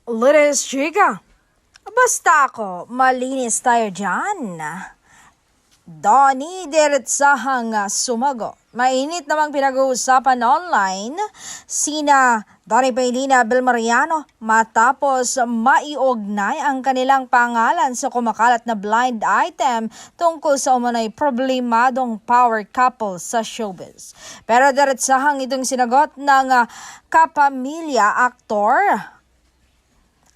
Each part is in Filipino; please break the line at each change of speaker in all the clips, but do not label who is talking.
Linis, chika. Basta ako, malinis tayo dyan. Donnie diretsahang sumagot. Mainit namang pinag-uusapan online sina Donnie Paylina Vilmariano matapos maiugnay ang kanilang pangalan sa kumakalat na blind item tungkol sa umunay problemadong power couple sa showbiz. Pero diretsahang itong sinagot ng kapamilya aktor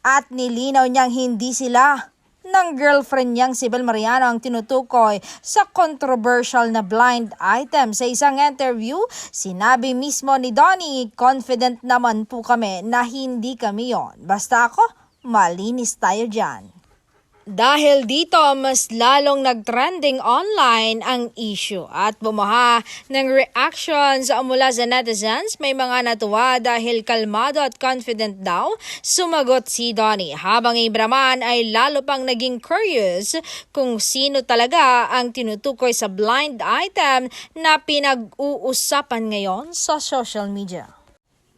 at nilinaw niyang hindi sila ng girlfriend niyang si Vilmariano ang tinutukoy sa controversial na blind item. Sa isang interview, sinabi mismo ni Donnie, confident naman po kami na hindi kami yon. Basta ako, malinis tayo dyan. Dahil dito, mas lalong nag-trending online ang issue at bumaha ng reactions mula sa netizens. May mga natuwa dahil kalmado at confident daw sumagot si Donnie. Habang iba naman ay lalo pang naging curious kung sino talaga ang tinutukoy sa blind item na pinag-uusapan ngayon sa social media.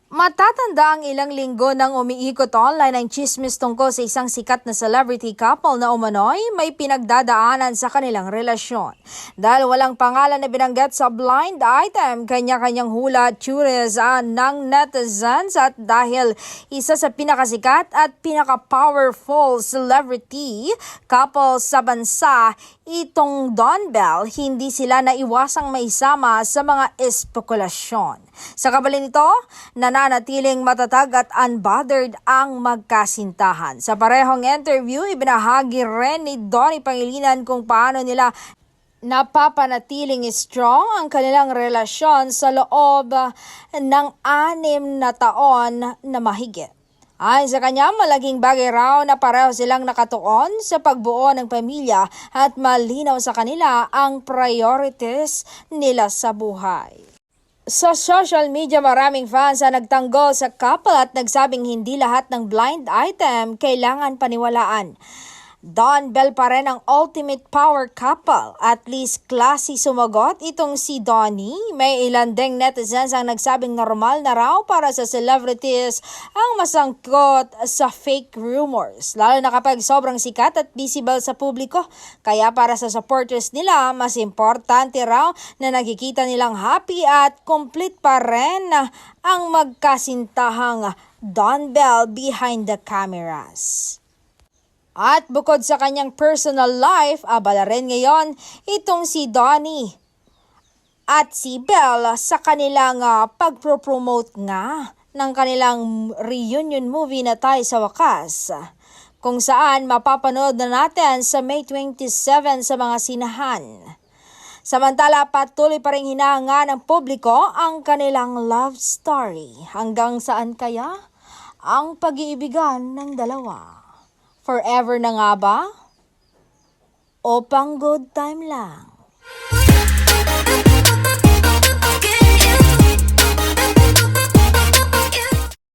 Matatanda ang ilang linggo nang umiikot online ang chismis tungkol sa isang sikat na celebrity couple na umano'y may pinagdadaanan sa kanilang relasyon. Dahil walang pangalan na binanggit sa blind item, kanya-kanyang hula at teories ng netizens at dahil isa sa pinakasikat at pinaka-powerful celebrity couple sa bansa, itong Don Bell, hindi sila naiwasang maisama sa mga espekulasyon. Sa kabalin nito, nananatiling matatag at unbothered ang magkasintahan. Sa parehong interview, ibinahagi rin ni Donnie Pangilinan kung paano nila napapanatiling strong ang kanilang relasyon sa loob ng 6 na taon na mahigit. Ayon sa kanya, malaking bagay raw na pareho silang nakatuon sa pagbuo ng pamilya at malinaw sa kanila ang priorities nila sa buhay. Sa social media, maraming fans ang nagtanggol sa couple at nagsabing hindi lahat ng blind item kailangan paniwalaan. Don Bell pa rin ang ultimate power couple. At least classy sumagot itong si Donnie. May ilan ding netizens ang nagsabing normal na raw para sa celebrities ang masangkot sa fake rumors. Lalo na kapag sobrang sikat at visible sa publiko. Kaya para sa supporters nila, mas importante raw na nakikita nilang happy at complete pa rin ang magkasintahang Don Bell behind the cameras. At bukod sa kanyang personal life, abala rin ngayon itong si Donnie at si Belle sa kanilang pagpropromote nga ng kanilang reunion movie na Tayo sa Wakas, kung saan mapapanood na natin sa May 27 sa mga sinahan. Samantala, patuloy pa rin hinahanga ng publiko ang kanilang love story. Hanggang saan kaya ang pag-iibigan ng dalawa? Forever na nga ba? O pang good time lang?